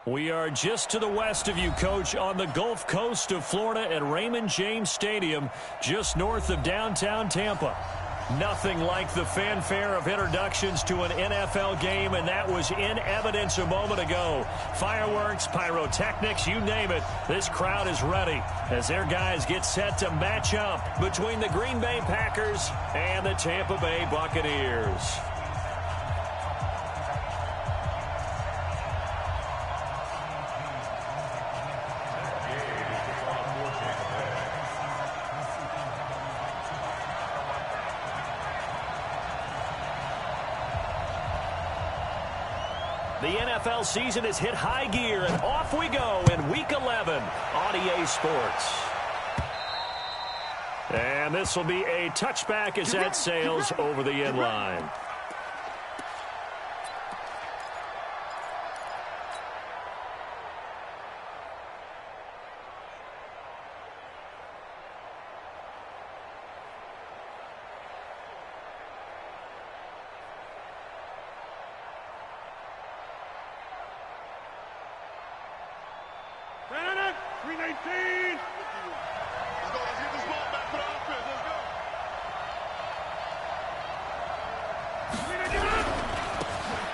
We are just to the west of you, Coach, on the Gulf Coast of Florida at Raymond James Stadium, just north of downtown Tampa. Nothing like the fanfare of introductions to an NFL game, and that was in evidence a moment ago. Fireworks, pyrotechnics, you name it. This crowd is ready as their guys get set to match up between the Green Bay Packers and the Tampa Bay Buccaneers. The NFL season has hit high gear, and off we go in Week 11 on EA Sports. And this will be a touchback as that sails over the end line.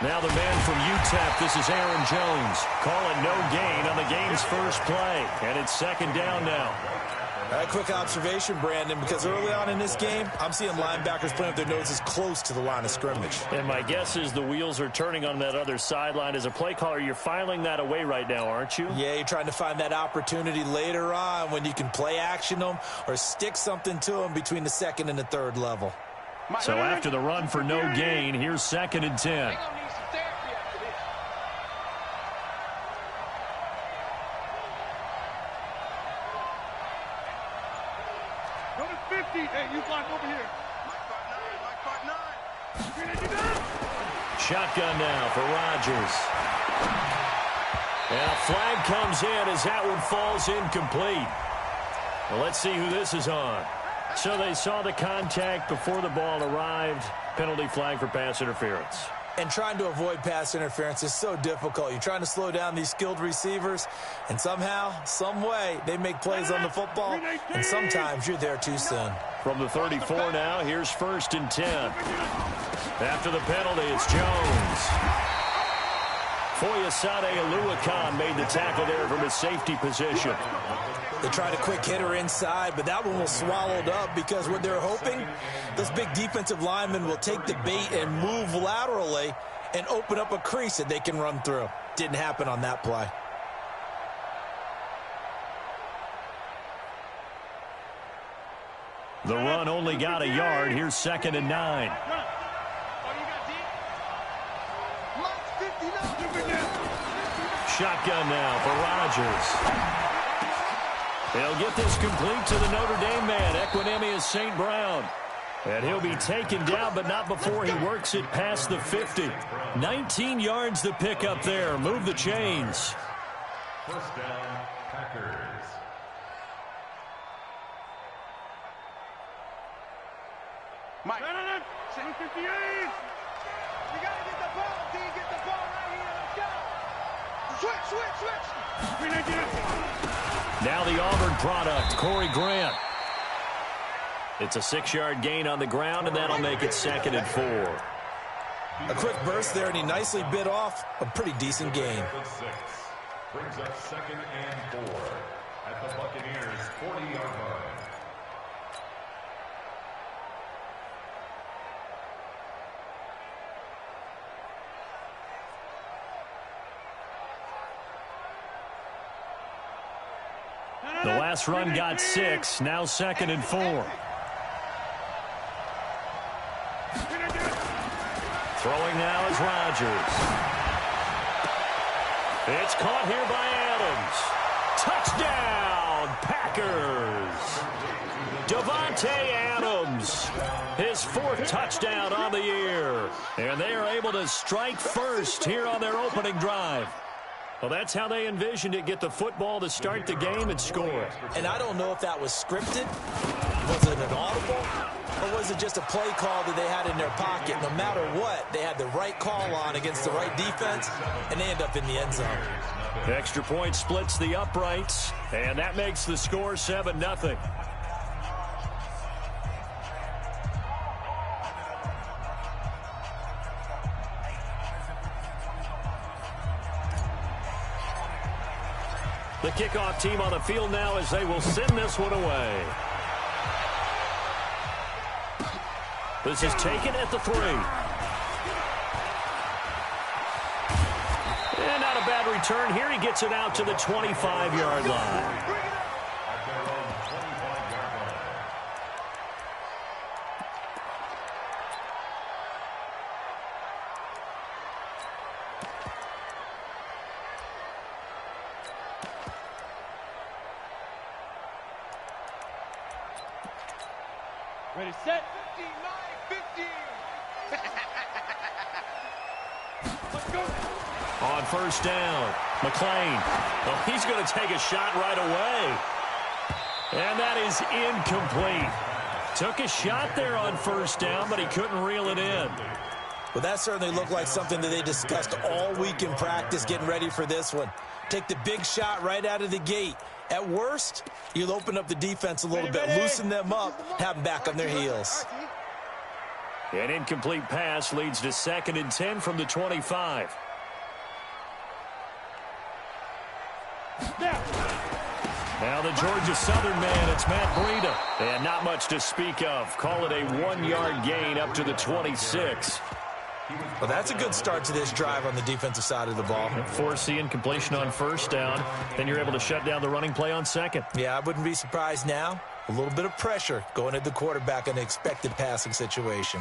Now the man from UTEP, this is Aaron Jones. Call it no gain on the game's first play. And it's second down now. A quick observation, Brandon, because early on in this game, I'm seeing linebackers playing with their noses close to the line of scrimmage. And my guess is the wheels are turning on that other sideline. As a play caller, you're filing that away right now, aren't you? Yeah, you're trying to find that opportunity later on when you can play action them or stick something to them between the second and the third level. So after the run for no gain, here's second and 10. Shotgun now for Rodgers. And a flag comes in as that one falls incomplete. Well, let's see who this is on. So they saw the contact before the ball arrived. Penalty flag for pass interference. And trying to avoid pass interference is so difficult. You're trying to slow down these skilled receivers, and somehow, some way, they make plays on the football, and sometimes you're there too soon. From the 34 now, here's first and 10. After the penalty, it's Jones. Foyesade Oluwakan made the tackle there from his safety position. They tried a quick hitter inside, but that one was swallowed up because what they're hoping, this big defensive lineman will take the bait and move laterally and open up a crease that they can run through. Didn't happen on that play. The run only got a yard. Here's second and 9. Shotgun now for Rodgers. They'll get this complete to the Notre Dame man, Equinemius St. Brown. And he'll be taken down, but not before he works it past the 50. 19 yards to pick up there. Move the chains. First down, Packers. Mike. 758. You got to get the ball, D. Get the ball right here. Let's go. Switch. Now the Auburn product, Corey Grant. It's a 6-yard gain on the ground, and that'll make it second and 4. A quick burst there, and he nicely bit off a pretty decent gain. Brings up second and 4 at the Buccaneers' 40-yard line. The last run got 6, now second and 4. Throwing now is Rodgers. It's caught here by Adams. Touchdown, Packers. Davante Adams, his 4th touchdown on the year. And they are able to strike first here on their opening drive. Well, that's how they envisioned it, get the football to start the game and score. And I don't know if that was scripted. Was it an audible? Or was it just a play call that they had in their pocket? No matter what, they had the right call on against the right defense, and they end up in the end zone. Extra point splits the uprights, and that makes the score 7-0. The kickoff team on the field now as they will send this one away. This is taken at the 3. And not a bad return here. He gets it out to the 25-yard line. Ready, set. 59, 50. Let's go. On first down, McLean. Oh, he's going to take a shot right away. And that is incomplete. Took a shot there on first down, but he couldn't reel it in. Well, that certainly looked like something that they discussed all week in practice getting ready for this one. Take the big shot right out of the gate. At worst, you'll open up the defense a little bit, loosen them up, have them back on their heels. An incomplete pass leads to 2nd and 10 from the 25. Now the Georgia Southern man, it's Matt Breida. And not much to speak of. Call it a 1-yard gain up to the 26. Well, that's a good start to this drive on the defensive side of the ball. Force the incompletion on first down. Then you're able to shut down the running play on 2nd. Yeah, I wouldn't be surprised now. A little bit of pressure going at the quarterback in an expected passing situation.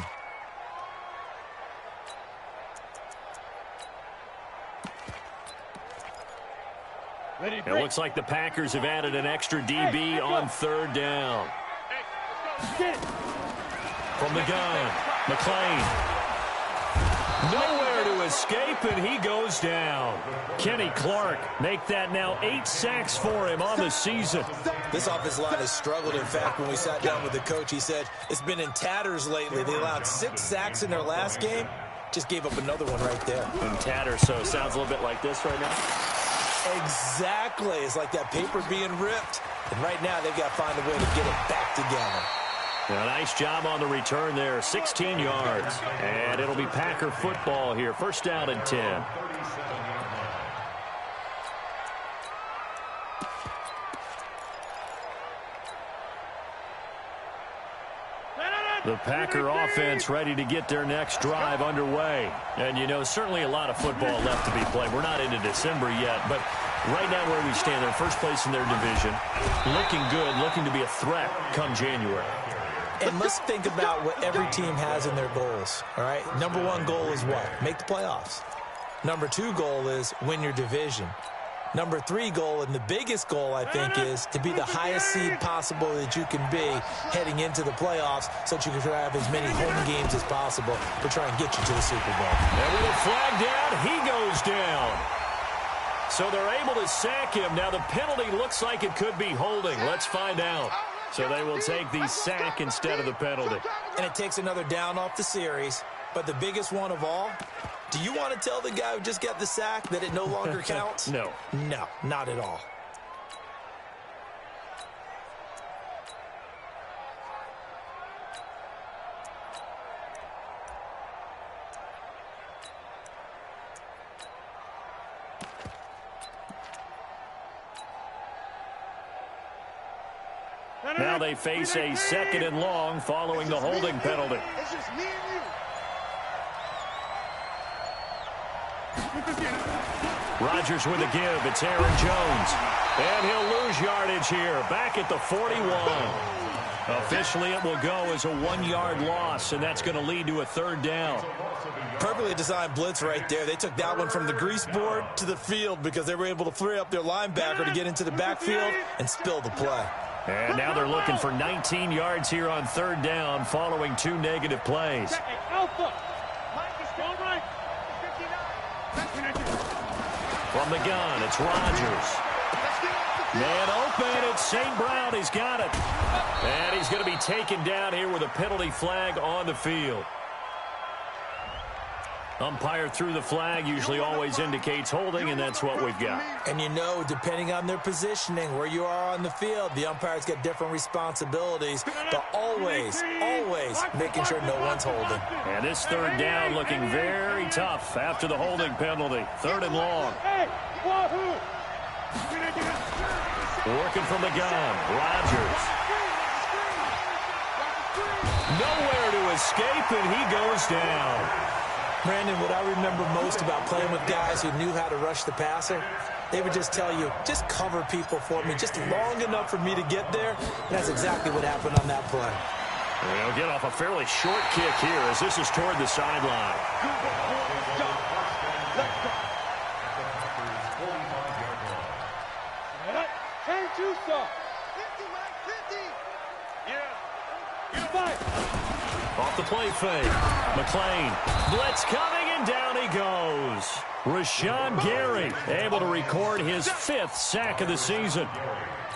It looks like the Packers have added an extra DB on 3rd down. From the gun, McLean. Nowhere to escape, and he goes down. Kenny Clark make that now 8 sacks for him on the season. This offensive line has struggled. In fact, when we sat down with the coach, he said it's been in tatters lately. They allowed 6 sacks in their last game. Just gave up another one right there. In tatters, so it sounds a little bit like this right now. Exactly. It's like that paper being ripped. And right now, they've got to find a way to get it back together. A nice job on the return there, 16 yards. And it'll be Packer football here, 1st down and 10. The Packer offense ready to get their next drive underway. And, you know, certainly a lot of football left to be played. We're not into December yet, but right now where we stand, they're first place in their division. Looking good, looking to be a threat come January. And let's think about what every team has in their goals, all right? Number 1 goal is what? Make the playoffs. Number 2 goal is win your division. Number 3 goal, and the biggest goal, I think, is to be the highest seed possible that you can be heading into the playoffs so that you can have as many home games as possible to try and get you to the Super Bowl. And with a flag down, he goes down. So they're able to sack him. Now the penalty looks like it could be holding. Let's find out. So they will take the sack instead of the penalty. And it takes another down off the series. But the biggest one of all, do you want to tell the guy who just got the sack that it no longer counts? No. No, not at all. Now they face a 2nd and long following the holding penalty. It's just me and you. Rodgers with a give. It's Aaron Jones. And he'll lose yardage here. Back at the 41. Officially, it will go as a 1-yard loss, and that's going to lead to a 3rd down. Perfectly designed blitz right there. They took that one from the grease board to the field because they were able to free up their linebacker to get into the backfield and spill the play. And now they're looking for 19 yards here on 3rd down following 2 negative plays. From the gun, it's Rodgers. Man open, it's St. Brown. He's got it. And he's going to be taken down here with a penalty flag on the field. Umpire threw the flag, usually always indicates holding, and that's what we've got. And you know, depending on their positioning, where you are on the field, the umpire's got different responsibilities, but always making sure no one's holding. And this third down looking very tough after the holding penalty. Third and long. Working from the gun, Rodgers. Nowhere to escape, and he goes down. Brandon, what I remember most about playing with guys who knew how to rush the passer, they would just tell you, just cover people for me, just long enough for me to get there. And that's exactly what happened on that play. They'll get off a fairly short kick here as this is toward the sideline. Off the play fake. McLean. Blitz coming, and down he goes. Rashawn Gary able to record his 5th sack of the season.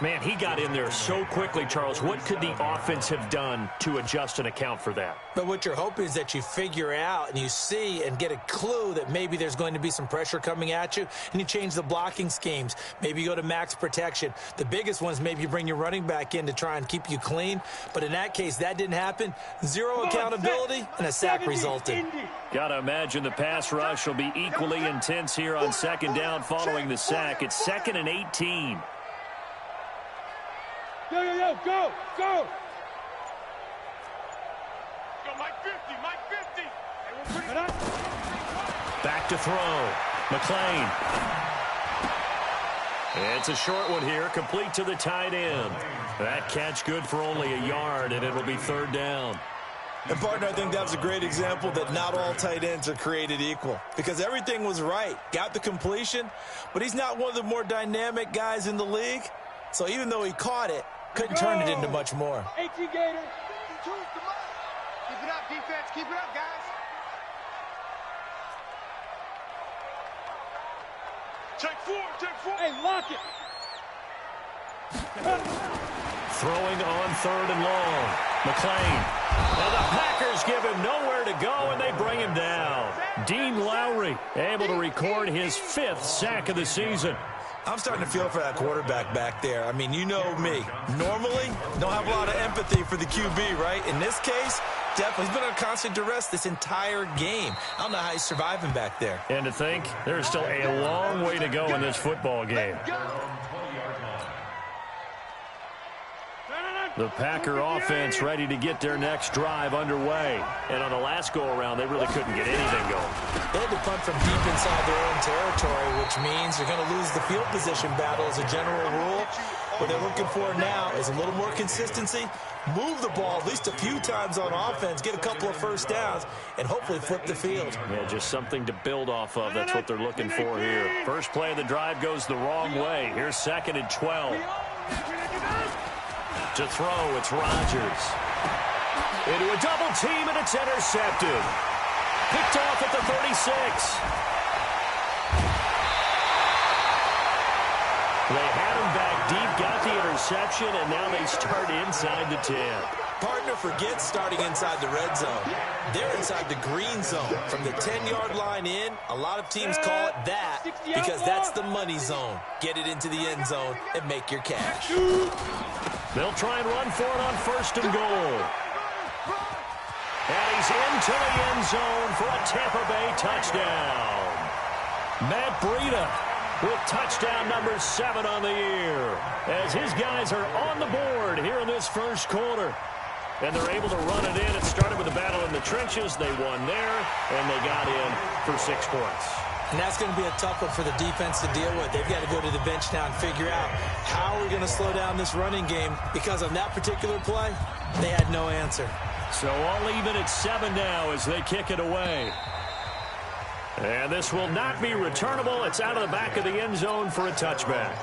Man, he got in there so quickly, Charles. What could the offense have done to adjust and account for that? But what you're hoping is that you figure out and you see and get a clue that maybe there's going to be some pressure coming at you, and you change the blocking schemes. Maybe you go to max protection. The biggest ones, maybe you bring your running back in to try and keep you clean. But in that case, that didn't happen. Zero accountability, and a sack resulted. Got to imagine the pass rush will be equally intense here on second down following the sack. It's 2nd and 18. Go! Go, Mike 50, Mike 50. Back to throw. McLean. It's a short one here, complete to the tight end. That catch good for only a yard, and it'll be 3rd down. And, partner, I think that's a great example that not all tight ends are created equal, because everything was right. Got the completion, but he's not one of the more dynamic guys in the league. So even though he caught it, couldn't turn it into much more. 18 Gator. Keep it up, defense. Keep it up, guys. Take four. Hey, lock it. Throwing on 3rd and long. McLean. And the Packers give him nowhere to go, and they bring him down. Dean Lowry able to record his 5th sack of the season. I'm starting to feel for that quarterback back there. I mean, you know me. Normally, don't have a lot of empathy for the QB, right? In this case, definitely. He's been on constant duress this entire game. I don't know how he's surviving back there. And to think, there's still a long way to go in this football game. The Packer offense ready to get their next drive underway. And on the last go-around, they really couldn't get anything going. They had to punt from deep inside their own territory, which means you're going to lose the field position battle as a general rule. What they're looking for now is a little more consistency, move the ball at least a few times on offense, get a couple of first downs, and hopefully flip the field. Yeah, just something to build off of. That's what they're looking for here. First play of the drive goes the wrong way. Here's 2nd and 12. To throw, it's Rodgers. Into a double team, and it's intercepted. Picked off at the 36. They had him back deep, got the interception, and now they start inside the 10. Partner, forget starting inside the red zone. They're inside the green zone. From the 10-yard line in, a lot of teams call it that because that's the money zone. Get it into the end zone and make your cash. They'll try and run for it on 1st and goal. And he's into the end zone for a Tampa Bay touchdown. Matt Breida with touchdown number 7 on the year, as his guys are on the board here in this first quarter. And they're able to run it in. It started with a battle in the trenches. They won there, and they got in for 6 points. And that's going to be a tough one for the defense to deal with. They've got to go to the bench now and figure out how are we going to slow down this running game, because on that particular play, they had no answer. So all even at 7 now as they kick it away. And this will not be returnable. It's out of the back of the end zone for a touchback.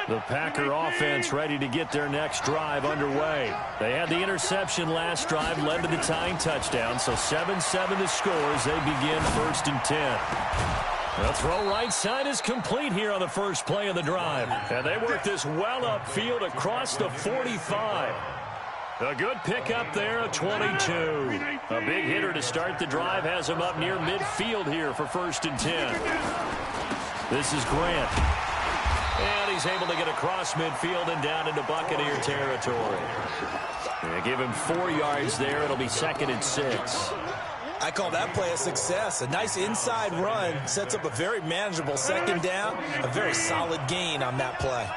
The Packer offense ready to get their next drive underway. They had the interception last drive, led to the tying touchdown, so 7-7 the score as they begin 1st and 10. The throw right side is complete here on the first play of the drive. And they work this well upfield across the 45. A good pickup there of 22. A big hitter to start the drive has him up near midfield here for 1st and 10. This is Grant. And he's able to get across midfield and down into Buccaneer territory. They give him 4 yards there. It'll be 2nd and 6. I call that play a success. A nice inside run sets up a very manageable 2nd down. A very solid gain on that play.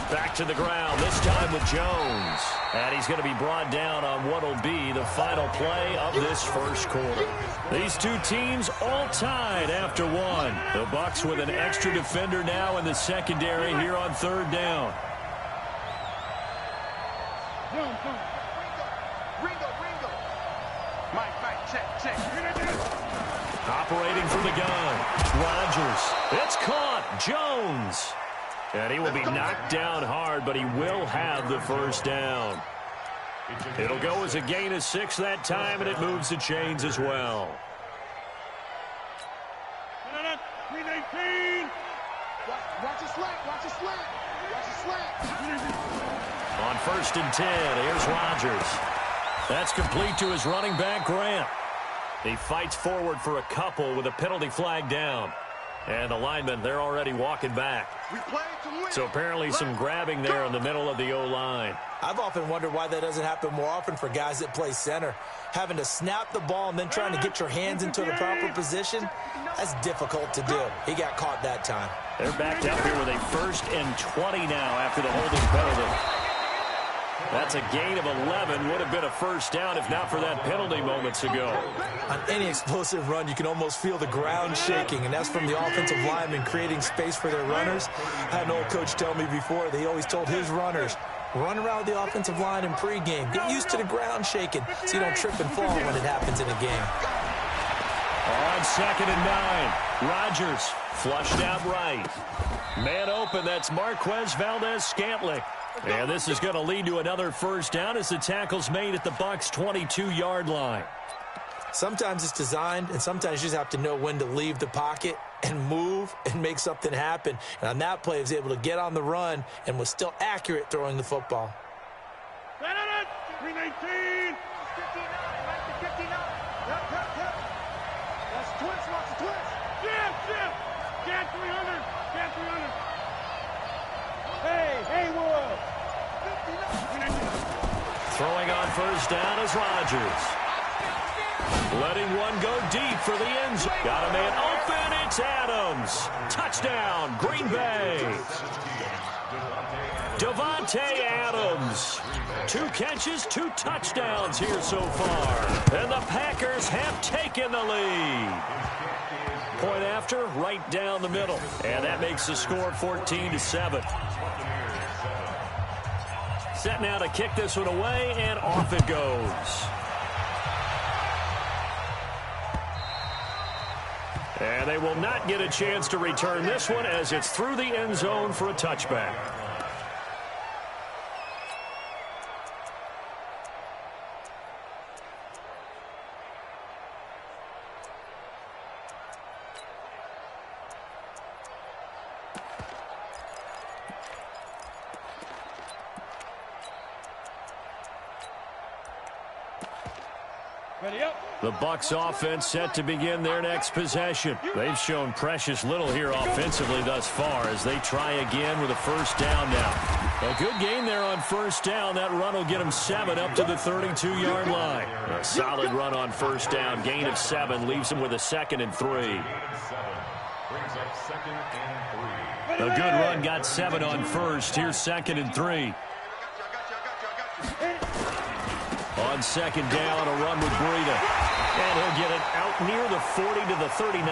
Back to the ground, this time with Jones. And he's going to be brought down on what will be the final play of this first quarter. These two teams all tied after 1. The Bucs with an extra defender now in the secondary here on 3rd down. Operating from the gun, Rodgers. It's caught. Jones. And he will be knocked down hard, but he will have the 1st down. It'll go as a gain of 6 that time, and it moves the chains as well. 319. Watch a slant. Watch a slant. Watch a slant. On 1st and 10, here's Rodgers. That's complete to his running back, Grant. He fights forward for a couple with a penalty flag down. And the linemen, they're already walking back. So apparently some grabbing there in the middle of the O-line. I've often wondered why that doesn't happen more often for guys that play center. Having to snap the ball and then trying to get your hands into the proper position, that's difficult to do. He got caught that time. They're backed up here with a 1st and 20 now after the holding penalty. That's a gain of 11. Would have been a 1st down if not for that penalty moments ago. On any explosive run, you can almost feel the ground shaking, and that's from the offensive linemen creating space for their runners. I had an old coach tell me before that he always told his runners, run around the offensive line in pregame. Get used to the ground shaking so you don't trip and fall when it happens in a game. On 2nd and 9, Rodgers flushed out right. Man open, that's Marquez Valdez-Scantling. And this is going to lead to another 1st down as the tackle's made at the Bucs' 22-yard line. Sometimes it's designed, and sometimes you just have to know when to leave the pocket and move and make something happen. And on that play, he was able to get on the run and was still accurate throwing the football. 319. 59. That's twist. Watch the twist. Jim. Get 300. Get 300. Hey, Will. Throwing on 1st down is Rodgers. Letting one go deep for the end zone. Got a man open. It's Adams. Touchdown, Green Bay. Davante Adams. 2 catches, 2 touchdowns here so far. And the Packers have taken the lead. Point after, right down the middle. And that makes the score 14-7. Set now to kick this one away, and off it goes. And they will not get a chance to return this one as it's through the end zone for a touchback. The Bucs offense set to begin their next possession. They've shown precious little here offensively thus far as they try again with a 1st down now. A good gain there on 1st down. That run will get them 7 up to the 32-yard line. A solid run on 1st down. Gain of 7 leaves them with a 2nd and 3. A good run got 7 on 1st. Here's 2nd and 3. On 2nd down, a run with Breida. And he'll get it out near the 40 to the 39.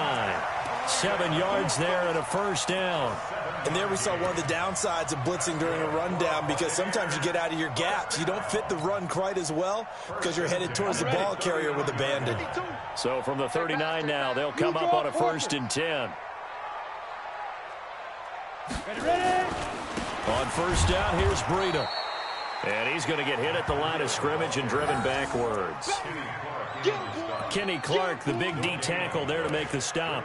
7 yards there and a first down. And there we saw one of the downsides of blitzing during a rundown, because sometimes you get out of your gaps. You don't fit the run quite as well because you're headed towards the ball carrier with abandon. So from the 39 now, they'll come up on a 1st and 10. On 1st down, here's Breida. And he's going to get hit at the line of scrimmage and driven backwards. Kenny Clark, the big D tackle there to make the stop.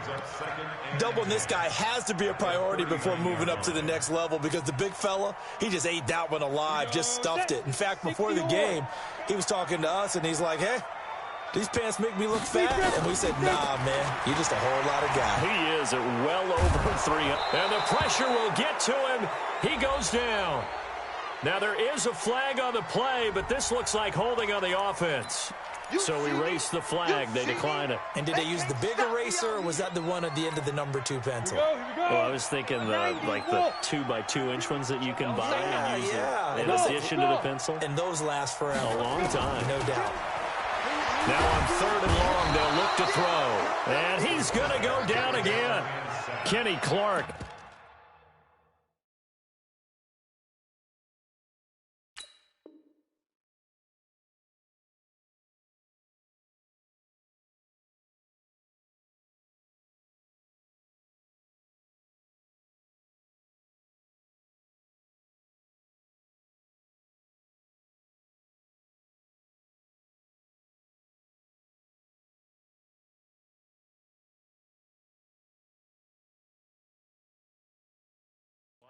Doubling this guy has to be a priority before moving up to the next level, because the big fella, he just ate that one alive, just stuffed it. In fact, before the game, he was talking to us, and he's like, hey, these pants make me look fat. And we said, nah, man, you're just a whole lot of guy. He is at well over 3. And the pressure will get to him. He goes down. Now, there is a flag on the play, but this looks like holding on the offense. So erase the flag. They decline it. And did they use the big eraser, or was that the one at the end of the number 2 pencil? Well, I was thinking the 2x2-inch ones that you can buy and use in addition to the pencil. And those last forever. A long time. No doubt. Now on 3rd and long, they'll look to throw. And he's going to go down again. Kenny Clark.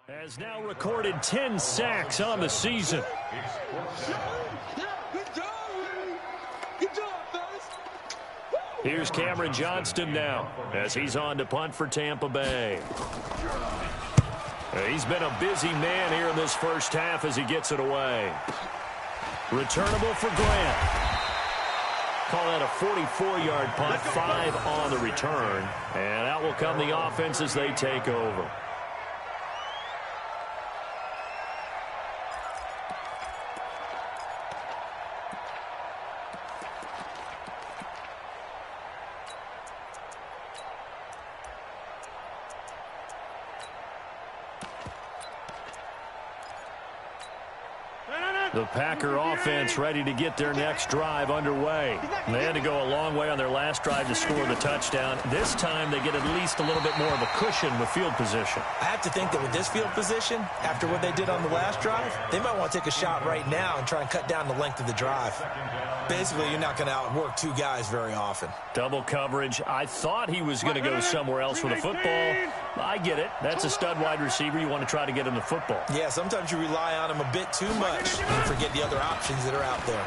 Has now recorded 10 sacks on the season. Here's Cameron Johnston now as he's on to punt for Tampa Bay. He's been a busy man here in this first half as he gets it away. Returnable for Grant. Call that a 44-yard punt, 5 on the return. And out will come the offense as they take over. The Packer offense ready to get their next drive underway. They had to go a long way on their last drive to score the touchdown. This time they get at least a little bit more of a cushion with field position. I have to think that with this field position, after what they did on the last drive, they might want to take a shot right now and try and cut down the length of the drive. Basically, you're not going to outwork 2 guys very often. Double coverage. I thought he was going to go somewhere else with the football. I get it. That's a stud wide receiver. You want to try to get him the football. Yeah, sometimes you rely on him a bit too much and forget the other options that are out there.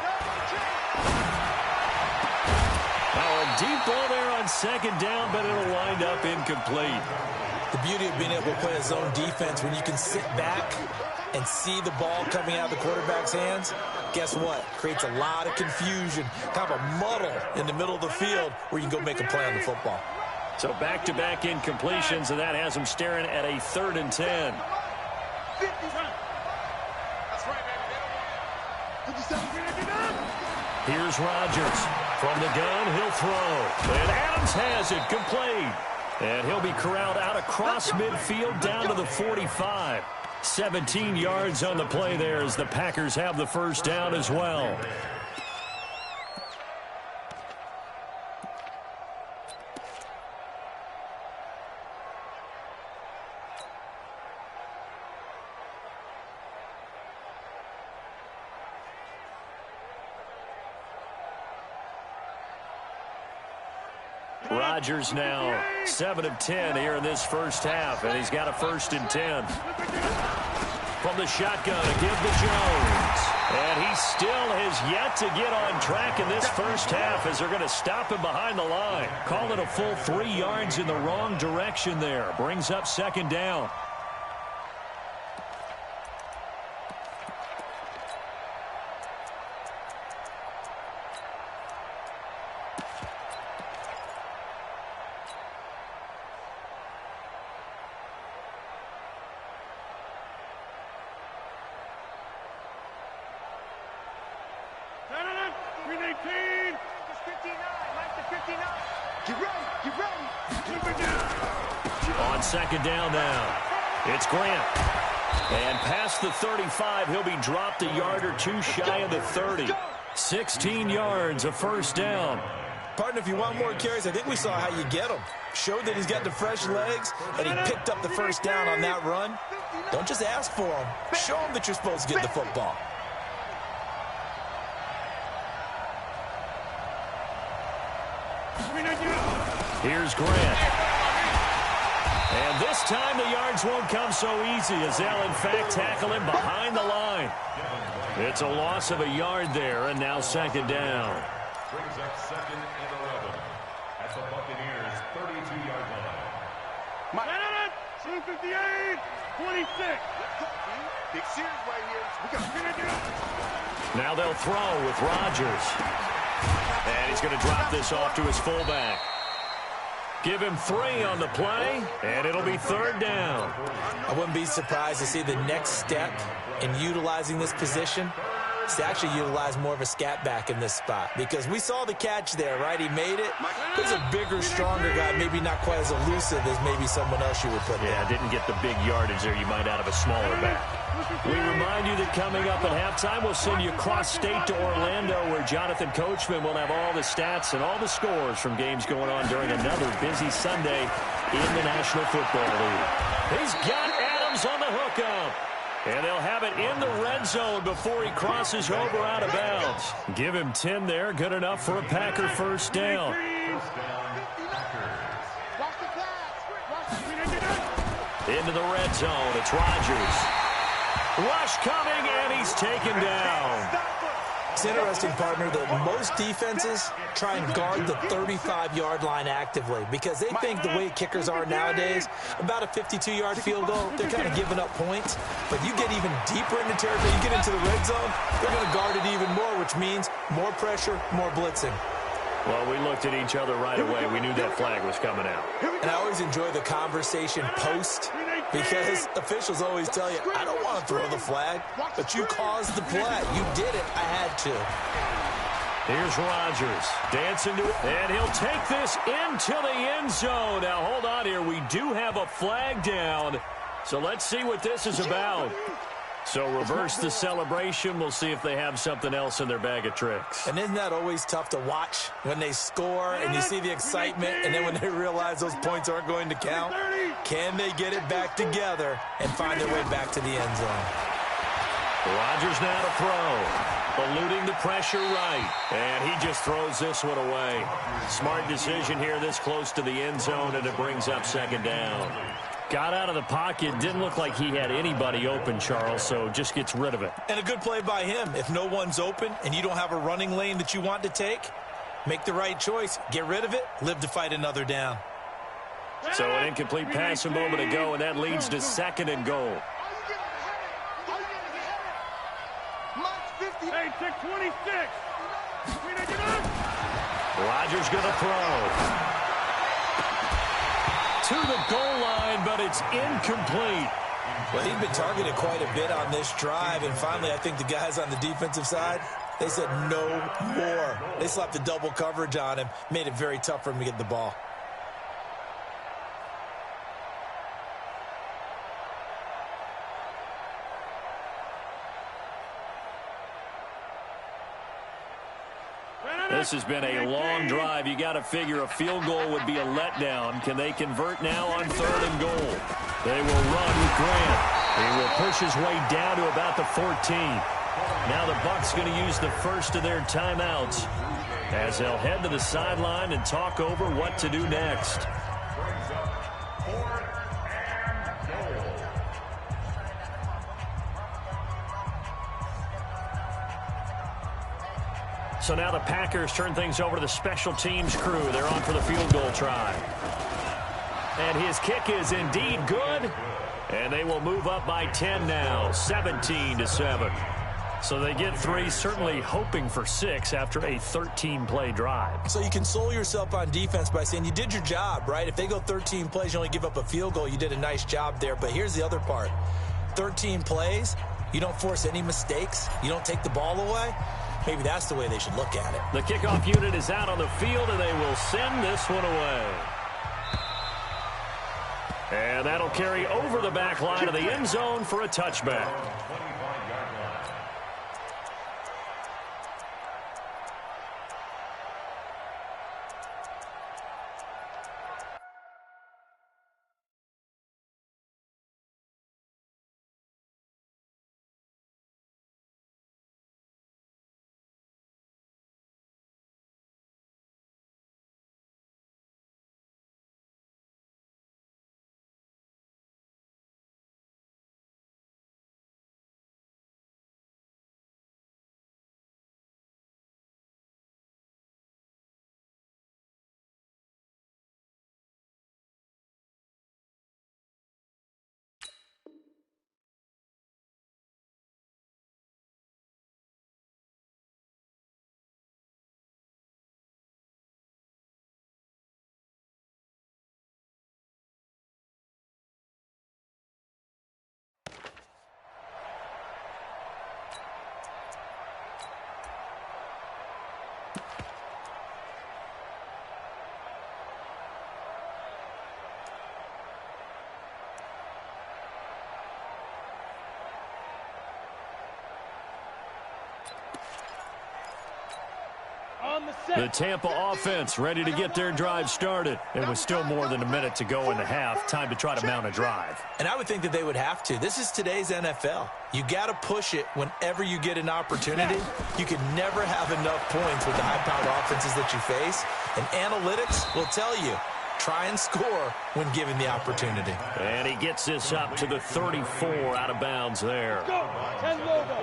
Now a deep ball there on 2nd down, but it'll wind up incomplete. The beauty of being able to play a zone defense when you can sit back and see the ball coming out of the quarterback's hands, guess what? Creates a lot of confusion, kind of a muddle in the middle of the field where you can go make a play on the football. So back-to-back incompletions, and that has them staring at a 3rd and 10. Here's Rodgers. From the gun, he'll throw. And Adams has it complete. And he'll be corralled out across midfield down to the 45. 17 yards on the play there as the Packers have the first down as well. Rodgers now 7 of 10 here in this first half, and he's got a 1st and 10. From the shotgun, a give to Jones. And he still has yet to get on track in this first half as they're going to stop him behind the line. Call it a full 3 yards in the wrong direction there. Brings up 2nd down. Get ready, get ready. second down now. It's Grant. And past the 35, he'll be dropped a yard or two shy of the 30. 16 yards, a first down. Partner, if you want more carries, I think we saw how you get them. Showed that he's got the fresh legs, and he picked up the first down on that run. Don't just ask for them. Show them that you're supposed to get the football. Here's Grant. And this time the yards won't come so easy as they'll, in fact, tackle him behind the line. It's a loss of a yard there, and now second down. Brings up second and 11 at the Buccaneers' 32-yard line. 58, 26. Big series right here. Now they'll throw with Rodgers. And he's going to drop this off to his fullback. Give him 3 on the play, and it'll be third down. I wouldn't be surprised to see the next step in utilizing this position is to actually utilize more of a scat back in this spot, because we saw the catch there, right? He made it. He's a bigger, stronger guy, maybe not quite as elusive as maybe someone else you would put there. Yeah, didn't get the big yardage there you might out of a smaller back. We remind you that coming up at halftime, we'll send you across state to Orlando, where Jonathan Coachman will have all the stats and all the scores from games going on during another busy Sunday in the National Football League. He's got Adams on the hookup. And they'll have it in the red zone before he crosses over out of bounds. Give him 10 there. Good enough for a Packer first down. Into the red zone. It's Rodgers. Rush coming, and he's taken down. It's interesting, partner, that most defenses try and guard the 35-yard line actively because they think the way kickers are nowadays, about a 52-yard field goal, they're kind of giving up points. But you get even deeper into territory, you get into the red zone, they're going to guard it even more, which means more pressure, more blitzing. Well, we looked at each other right away. We knew that flag was coming out. And I always enjoy the conversation post because officials always tell you, I don't want to throw the flag, but you caused the play. You did it. I had to. Here's Rodgers dancing to it, and he'll take this into the end zone. Now, hold on here. We do have a flag down, so let's see what this is about. So reverse the celebration. We'll see if they have something else in their bag of tricks. And isn't that always tough to watch when they score and you see the excitement, and then when they realize those points aren't going to count? Can they get it back together and find their way back to the end zone? Rodgers now to throw. Eluding the pressure right. And he just throws this one away. Smart decision here this close to the end zone, and it brings up second down. Got out of the pocket. Didn't look like he had anybody open, Charles, so just gets rid of it. And a good play by him. If no one's open and you don't have a running lane that you want to take, make the right choice. Get rid of it. Live to fight another down. So an incomplete pass a moment ago, and that leads to second and goal. Rodgers going to throw. To the goal line, but it's incomplete. Well, he's been targeted quite a bit on this drive, and finally I think the guys on the defensive side, they said no more. They slapped the double coverage on him, made it very tough for him to get the ball. This has been a long drive. You got to figure a field goal would be a letdown. Can they convert now on third and goal? They will run with Grant. He will push his way down to about the 14. Now the Bucs going to use the first of their timeouts as they'll head to the sideline and talk over what to do next. So now the Packers turn things over to the special teams crew. They're on for the field goal try. And his kick is indeed good. And they will move up by 10 now, 17-7. So they get 3, certainly hoping for 6 after a 13-play drive. So you console yourself on defense by saying you did your job, right? If they go 13 plays, you only give up a field goal. You did a nice job there. But here's the other part. 13 plays, you don't force any mistakes. You don't take the ball away. Maybe that's the way they should look at it. The kickoff unit is out on the field, and they will send this one away. And that'll carry over the back line of the end zone for a touchback. The Tampa offense ready to get their drive started. It was still more than a minute to go in the half. Time to try to mount a drive. And I would think that they would have to. This is today's NFL. You got to push it whenever you get an opportunity. You can never have enough points with the high-powered offenses that you face. And analytics will tell you, try and score when given the opportunity. And he gets this up to the 34 out of bounds there.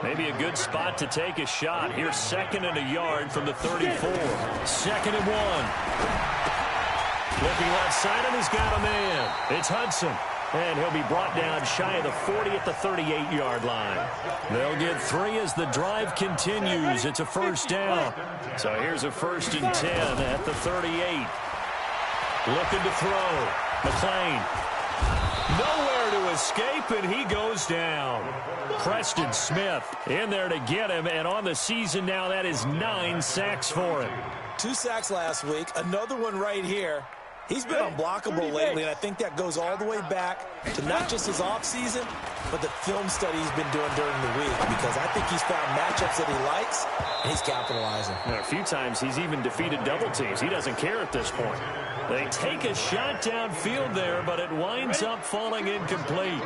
Maybe a good spot to take a shot. Here's 2nd and a yard from the 34. 2nd and 1. Looking left side, and he's got a man. It's Hudson. And he'll be brought down shy of the 40 at the 38-yard line. They'll get 3 as the drive continues. It's a first down. So here's a 1st and 10 at the 38. Looking to throw. McClain. Nowhere to escape, and he goes down. Preston Smith in there to get him, and on the season now, that is 9 sacks for him. 2 sacks last week, another one right here. He's been unblockable lately, and I think that goes all the way back to not just his offseason, but the film study he's been doing during the week, because I think he's found matchups that he likes, and he's capitalizing. And a few times he's even defeated double teams. He doesn't care at this point. They take a shot downfield there, but it winds up falling incomplete.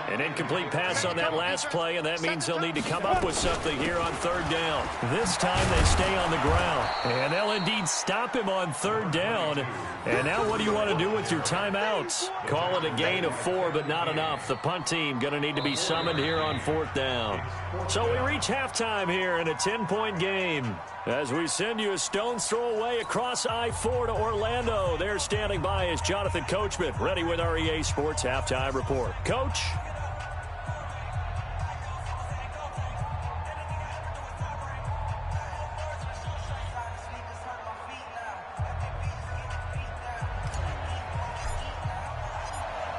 An incomplete pass on that last play, and that means they'll need to come up with something here on 3rd down. This time they stay on the ground, and they'll indeed stop him on 3rd down. And now what do you want to do with your timeouts? Call it a gain of 4, but not enough. The punt team going to need to be summoned here on 4th down. So we reach halftime here in a 10-point game. As we send you a stone's throw away across I-4 to Orlando. There standing by is Jonathan Coachman, ready with our EA Sports Halftime Report. Coach?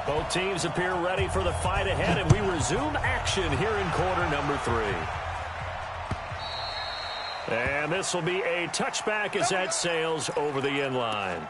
Both teams appear ready for the fight ahead, and we resume action here in quarter number 3. And this will be a touchback as that sails over the end line.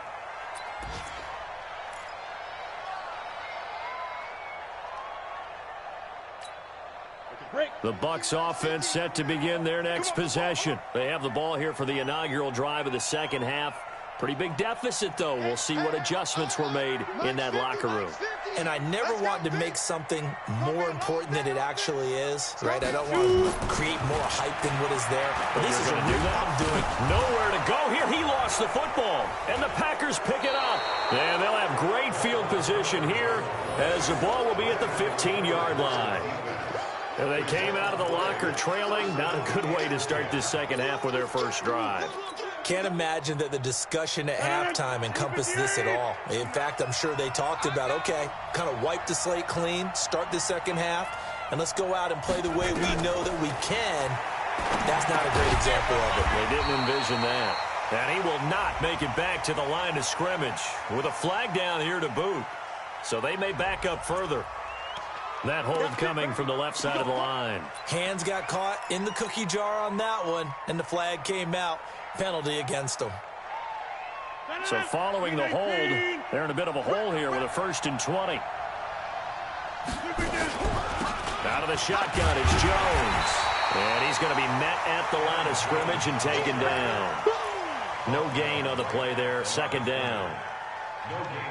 The Bucs offense set to begin their next possession. They have the ball here for the inaugural drive of the second half. Pretty big deficit, though. We'll see what adjustments were made in that locker room. And I never want to make something more important than it actually is, right? I don't want to create more hype than what is there. But this is what I'm doing. Nowhere to go here. He lost the football, and the Packers pick it up. And they'll have great field position here as the ball will be at the 15-yard line. And they came out of the locker trailing. Not a good way to start this second half with their first drive. Can't imagine that the discussion at halftime encompassed this at all. In fact, I'm sure they talked about, okay, kind of wipe the slate clean, start the second half, and let's go out and play the way we know that we can. That's not a great example of it. They didn't envision that. And he will not make it back to the line of scrimmage with a flag down here to boot. So they may back up further. That hold coming from the left side of the line. Hands got caught in the cookie jar on that one, and the flag came out. Penalty against them. So following the hold, they're in a bit of a hole here with a 1st and 20. Out of the shotgun, it's Jones. And he's going to be met at the line of scrimmage and taken down. No gain on the play there, 2nd down.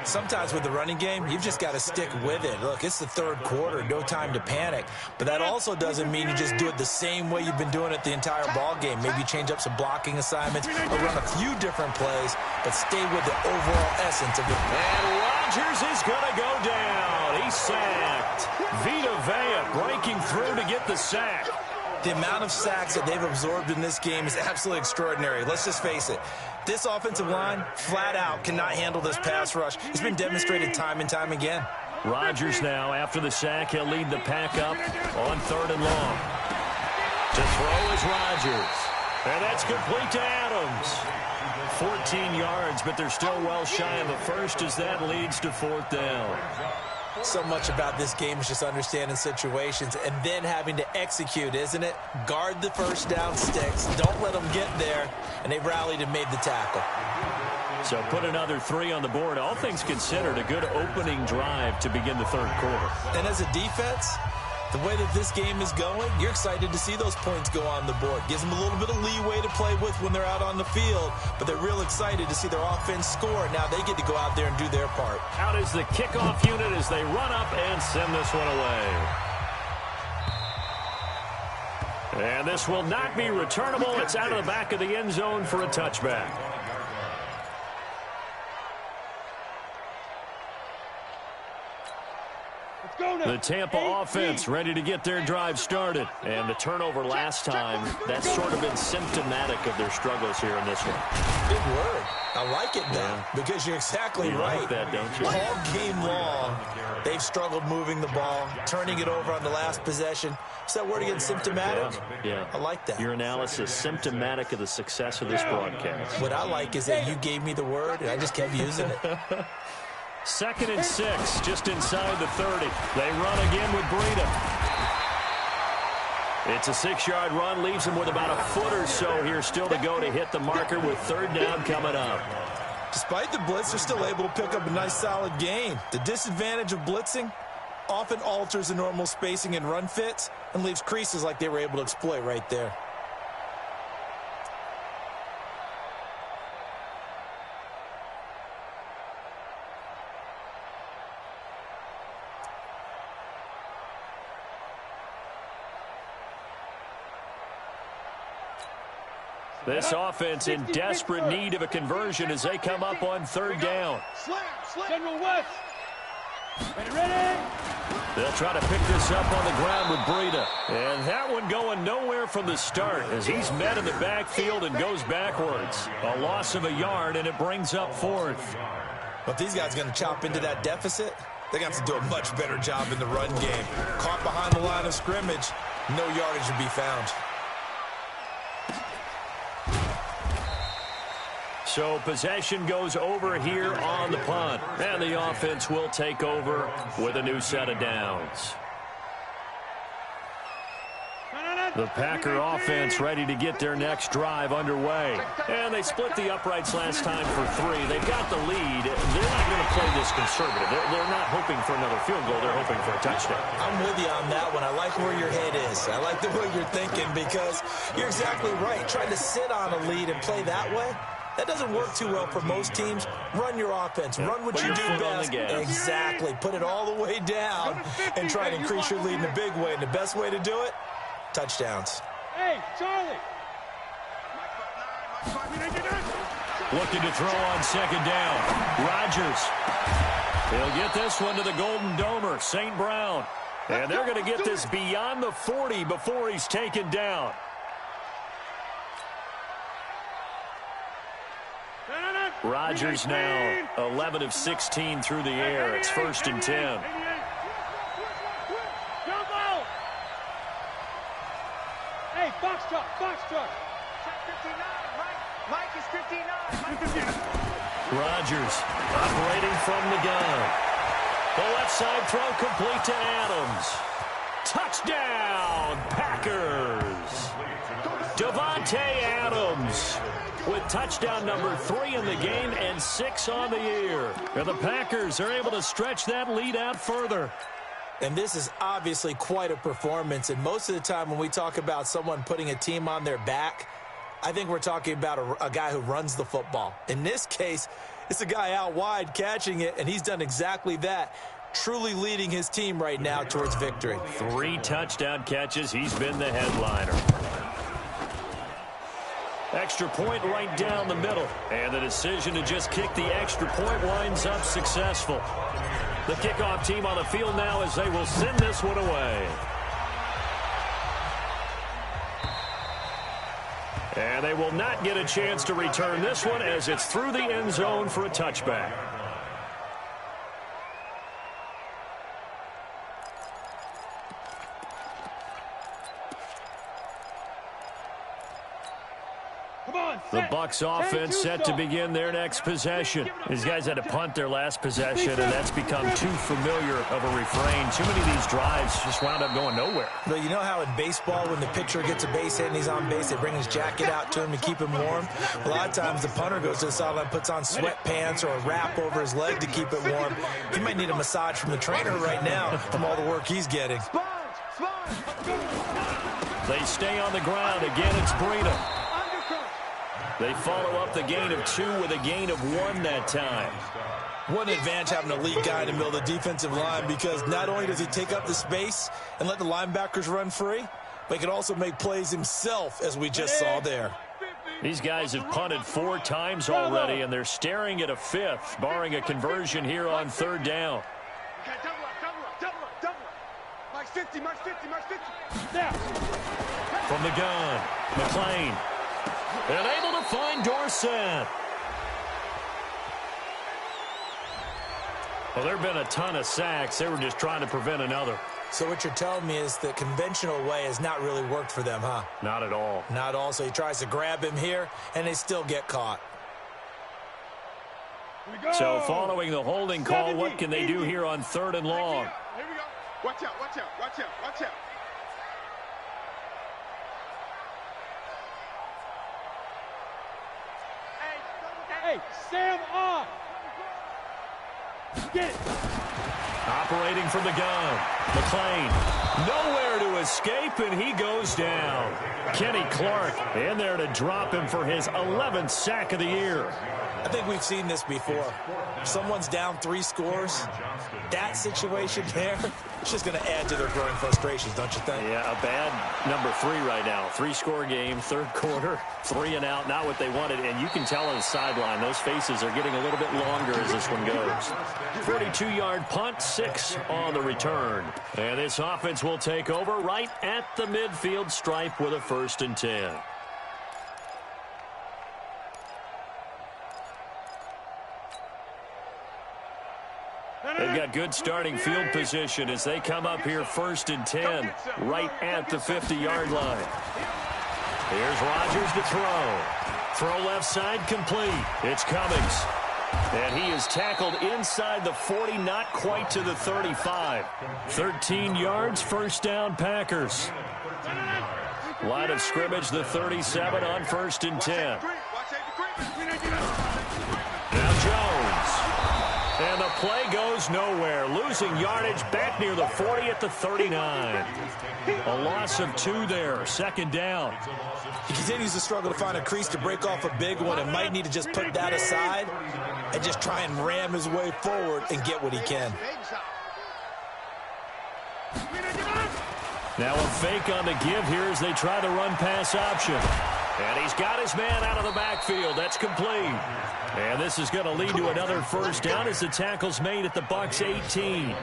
Sometimes with the running game, you've just got to stick with it. Look, it's the 3rd quarter, no time to panic. But that also doesn't mean you just do it the same way you've been doing it the entire ball game. Maybe change up some blocking assignments or run a few different plays, but stay with the overall essence of it. And Rodgers is going to go down. He's sacked. Vita Vea breaking through to get the sack. The amount of sacks that they've absorbed in this game is absolutely extraordinary. Let's just face it. This offensive line, flat out, cannot handle this pass rush. It's been demonstrated time and time again. Rodgers now, after the sack, he'll lead the pack up on 3rd and long. To throw is Rodgers. And that's complete to Adams. 14 yards, but they're still well shy of a first as that leads to 4th down. So much about this game is just understanding situations and then having to execute, isn't it? Guard the first down sticks. Don't let them get there. And they rallied and made the tackle. So put another 3 on the board. All things considered, a good opening drive to begin the 3rd quarter. And as a defense, the way that this game is going, you're excited to see those points go on the board. Gives them a little bit of leeway to play with when they're out on the field, but they're real excited to see their offense score. Now they get to go out there and do their part. Out is the kickoff unit as they run up and send this one away. And this will not be returnable. It's out of the back of the end zone for a touchback. The Tampa offense ready to get their drive started. And the turnover last time, that's sort of been symptomatic of their struggles here in this one. Big word. I like it now because you're exactly right. Like that, don't you? All game long, they've struggled moving the ball, turning it over on the last possession. Is that word again, symptomatic? Yeah. I like that. Your analysis, symptomatic of the success of this broadcast. What I like is that you gave me the word, and I just kept using it. 2nd and 6, just inside the 30. They run again with Breida. It's a 6-yard run, leaves him with about a foot or so here still to go to hit the marker with 3rd down coming up. Despite the blitz, they're still able to pick up a nice solid gain. The disadvantage of blitzing often alters the normal spacing and run fits and leaves creases like they were able to exploit right there. This offense in desperate need of a conversion as they come up on 3rd down. General West. Ready? They'll try to pick this up on the ground with Breida. And that one going nowhere from the start as he's met in the backfield and goes backwards. A loss of a yard, and it brings up 4th. But if these guys are going to chop into that deficit, they're going to have to do a much better job in the run game. Caught behind the line of scrimmage, no yardage to be found. So possession goes over here on the punt. And the offense will take over with a new set of downs. The Packer offense ready to get their next drive underway. And they split the uprights last time for 3. They've got the lead. They're not going to play this conservative. They're not hoping for another field goal. They're hoping for a touchdown. I'm with you on that one. I like where your head is. I like the way you're thinking because you're exactly right. Trying to sit on a lead and play that way, that doesn't work too well for most teams. Run your offense. Run what you do best. Exactly. Put it all the way down and try to increase your lead in a big way. And the best way to do it, touchdowns. Hey, Charlie. Looking to throw on 2nd down. Rodgers. He'll get this one to the Golden Domer, St. Brown. And they're going to get this beyond the 40 before he's taken down. Rodgers now 11 of 16 through the air. It's 1st and 10. Hey, box truck. Check 59, Mike is 59. Rodgers operating from the gun. The left side throw complete to Adams. Touchdown, Packers. Devontae Adams with touchdown number 3 in the game and 6 on the year. And the Packers are able to stretch that lead out further. And this is obviously quite a performance. And most of the time when we talk about someone putting a team on their back, I think we're talking about a guy who runs the football. In this case, it's a guy out wide catching it, and he's done exactly that, truly leading his team right now towards victory. 3 touchdown catches. He's been the headliner. Extra point right down the middle. And the decision to just kick the extra point winds up successful. The kickoff team on the field now as they will send this one away. And they will not get a chance to return this one as it's through the end zone for a touchback. The Bucs offense set to begin their next possession. These guys had to punt their last possession, and that's become too familiar of a refrain. Too many of these drives just wound up going nowhere. But you know how in baseball, when the pitcher gets a base hit and he's on base, they bring his jacket out to him to keep him warm? A lot of times the punter goes to the sideline, puts on sweatpants or a wrap over his leg to keep it warm. He might need a massage from the trainer right now from all the work he's getting. They stay on the ground. Again, it's Breida. They follow up the gain of 2 with a gain of 1 that time. What an advantage having a lead guy in the middle of the defensive line, because not only does he take up the space and let the linebackers run free, but he can also make plays himself, as we just saw there. These guys have punted 4 times already, and they're staring at a 5th, barring a conversion here on 3rd down. Okay, double up. March 50. Now. From the gun, McLean. And able to find Dorsett. Well, there have been a ton of sacks. They were just trying to prevent another. So what you're telling me is the conventional way has not really worked for them, huh? Not at all. Not at all. So he tries to grab him here, and they still get caught. So following the holding call, what can they do here on 3rd and long? Here we go. Watch out. Hey, Sam on. Get it. Operating from the gun. McLean. Nowhere to escape, and he goes down. Kenny Clark in there to drop him for his 11th sack of the year. I think we've seen this before. Someone's down 3 scores. That situation there, it's just going to add to their growing frustrations, don't you think? Yeah, a bad number 3 right now. 3-score game, 3rd quarter, 3 and out, not what they wanted. And you can tell on the sideline, those faces are getting a little bit longer as this one goes. 42-yard punt, 6 on the return. And this offense will take over right at the midfield stripe with a 1st and 10. They've got good starting field position as they come up here 1st and 10, right at the 50-yard line. Here's Rodgers to throw. Throw left side complete. It's Cummings. And he is tackled inside the 40, not quite to the 35. 13 yards, 1st down Packers. Line of scrimmage, the 37 on 1st and 10. Now Jones. And the play goes nowhere. Losing yardage back near the 40 at the 39. A loss of 2 there. 2nd down. He continues to struggle to find a crease to break off a big one and might need to just put that aside and just try and ram his way forward and get what he can. Now a fake on the give here as they try the run-pass option. And he's got his man out of the backfield. That's complete. And this is going to lead to another 1st down as the tackle's made at the Bucs 18.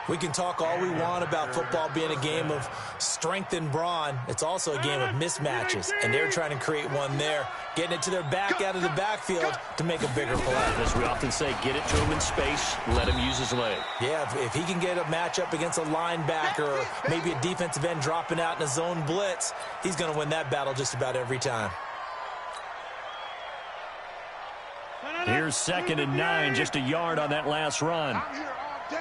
We can talk all we want about football being a game of strength and brawn. It's also a game of mismatches, and they're trying to create one there, getting it to their back out of the backfield to make a bigger play. As we often say, get it to him in space, let him use his leg. Yeah, if he can get a matchup against a linebacker or maybe a defensive end dropping out in a zone blitz, he's going to win that battle just about every time. Here's 2nd and 9, just a yard on that last run. I'm here all day.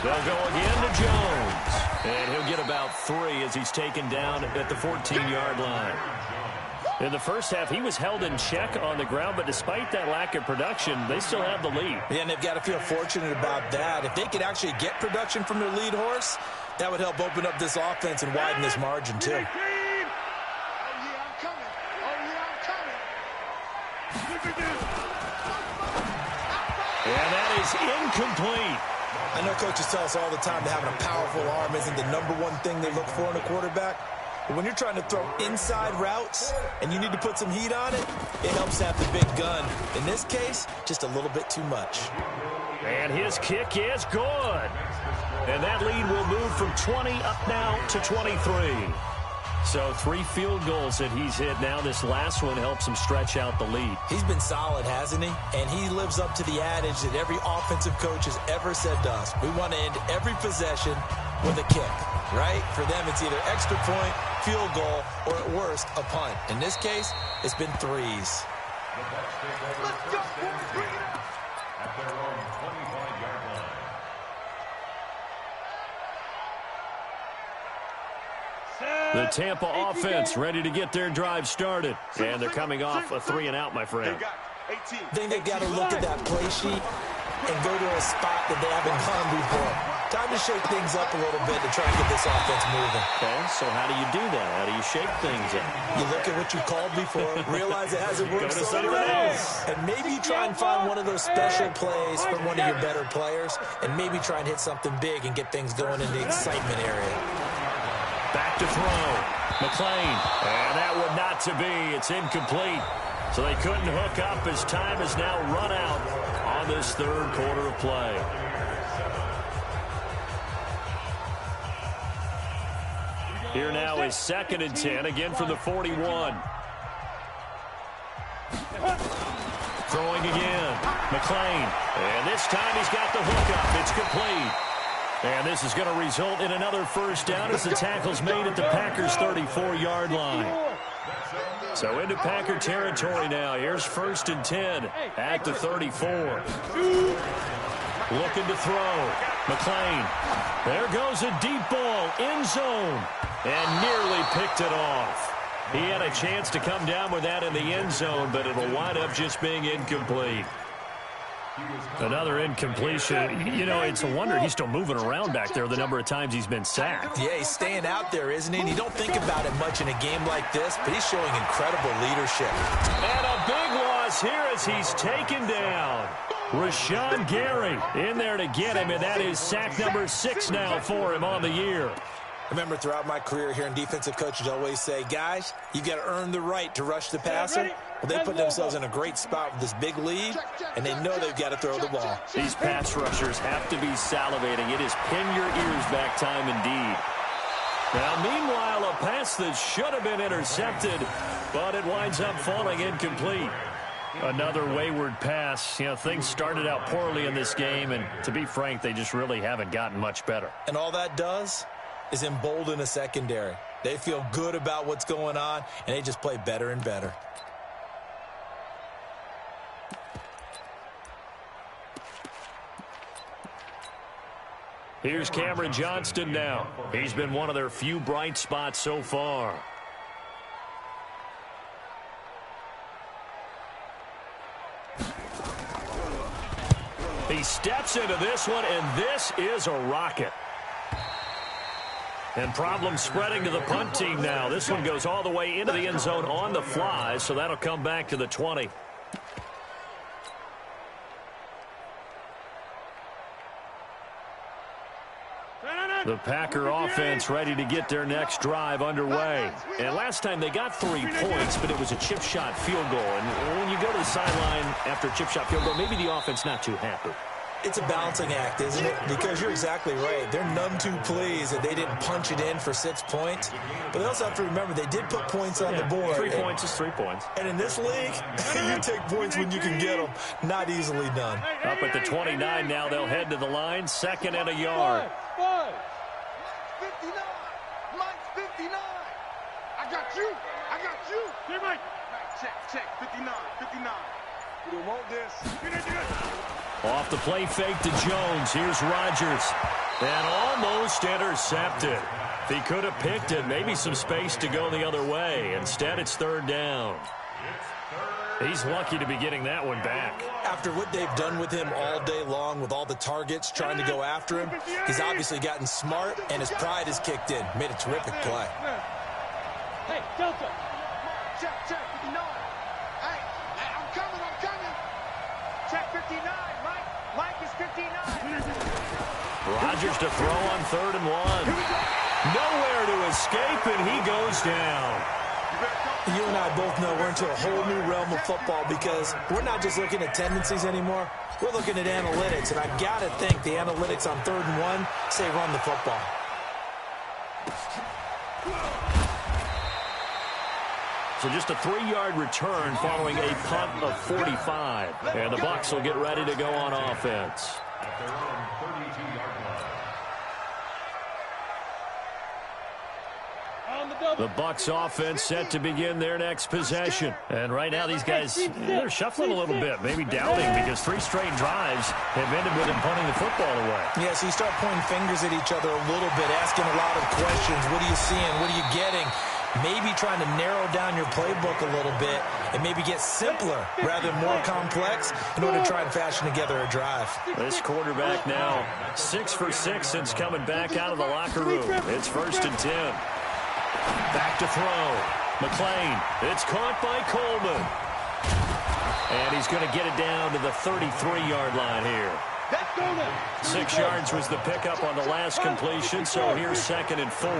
They'll go again to Jones. And he'll get about 3 as he's taken down at the 14-yard line. In the first half, he was held in check on the ground, but despite that lack of production, they still have the lead. Yeah, and they've got to feel fortunate about that. If they could actually get production from their lead horse, that would help open up this offense and widen this margin, too. And that is incomplete. I know coaches tell us all the time that having a powerful arm isn't the number one thing they look for in a quarterback. But when you're trying to throw inside routes and you need to put some heat on it, it helps have the big gun. In this case, just a little bit too much. And his kick is good. And that lead will move from 20 up now to 23. So 3 field goals that he's hit now. This last one helps him stretch out the lead. He's been solid, hasn't he? And he lives up to the adage that every offensive coach has ever said to us. We want to end every possession with a kick, right? For them, it's either extra point, field goal, or at worst, a punt. In this case, it's been 3s. Let's go, boys. Bring it up. At their own 25-yard line. The Tampa offense ready to get their drive started. And thee coming off a 3-and-out, my friend. I think they've got to look at that play sheet and go to a spot that they haven't gone before. Time to shake things up a little bit to try and get this offense moving. Okay, so how do you do that? How do you shake things up? You look at what you called before, realize it hasn't worked Go to so something well, else. and maybe you try and find one of those special plays from one of your better players, and maybe try and hit something big and get things going in the excitement area. Back to throw. McClain. And that would not to be. It's incomplete. So they couldn't hook up as time has now run out on this third quarter of play. Here now is 2nd and 10, again from the 41. Throwing again. McClain. And this time he's got the hookup. It's complete. And this is going to result in another first down as the tackle's made at the Packers' 34-yard line. So into Packer territory now. Here's 1st and 10 at the 34. Looking to throw. McClain. There goes a deep ball. End zone. And nearly picked it off. He had a chance to come down with that in the end zone, but it'll wind up just being incomplete. Another incompletion. You know, it's a wonder he's still moving around back there the number of times he's been sacked. Yeah, he's staying out there, isn't he? And you don't think about it much in a game like this, but he's showing incredible leadership. And a big loss here as he's taken down. Rashawn Gary in there to get him, and that is sack number 6 now for him on the year. Remember, throughout my career here in defensive coaches always say, guys, you've got to earn the right to rush the passer. Well, they put themselves in a great spot with this big lead, and they know they've got to throw the ball. These pass rushers have to be salivating. It is pin your ears back time indeed. Now, meanwhile, a pass that should have been intercepted, but it winds up falling incomplete. Another wayward pass. You know, things started out poorly in this game, and to be frank, they just really haven't gotten much better. And all that does is embolden a secondary. They feel good about what's going on, and they just play better and better. Here's Cameron Johnston now. He's been one of their few bright spots so far. He steps into this one, and this is a rocket. And problems spreading to the punt team now. This one goes all the way into the end zone on the fly, so that'll come back to the 20. The Packer offense ready to get their next drive underway. And last time they got 3 points, but it was a chip shot field goal. And when you go to the sideline after a chip shot field goal, maybe the offense not too happy. It's a balancing act, isn't it? Because you're exactly right. They're none too pleased that they didn't punch it in for 6 points. But they also have to remember they did put points on the board. 3 points is 3 points. And in this league, you take points when you can get them. Not easily done. Up at the 29 now, they'll head to the line. 2nd and a yard. 59. Mike's 59. I got you. I got you. Hey, Mike. Check. 59. 59. We don't want this. Off the play fake to Jones. Here's Rodgers. And almost intercepted. If he could have picked it, maybe some space to go the other way. Instead, it's third down. He's lucky to be getting that one back. After what they've done with him all day long with all the targets trying to go after him, he's obviously gotten smart, and his pride has kicked in. Made a terrific play. Hey, Delta. Check, 59. Hey, I'm coming. Check 59, Mike. Mike is 59. Rodgers to throw on 3rd and 1. Nowhere to escape, and he goes down. You and I both know we're into a whole new realm of football because we're not just looking at tendencies anymore. We're looking at analytics, and I've got to think the analytics on 3rd and 1 say run the football. So just a 3-yard return following a punt of 45. And the Bucs will get ready to go on offense. At their own 32-yard line. The Bucs offense set to begin their next possession. And right now these guys, they're shuffling a little bit, maybe doubting because 3 straight drives have ended with them punting the football away. Yeah, so you start pointing fingers at each other a little bit, asking a lot of questions. What are you seeing? What are you getting? Maybe trying to narrow down your playbook a little bit and maybe get simpler rather than more complex in order to try and fashion together a drive. This quarterback now 6 for 6 since coming back out of the locker room. It's 1st and 10. Back to throw. McLean. It's caught by Coleman. And he's going to get it down to the 33-yard line here. 6 yards was the pickup on the last completion, so here's 2nd and 4.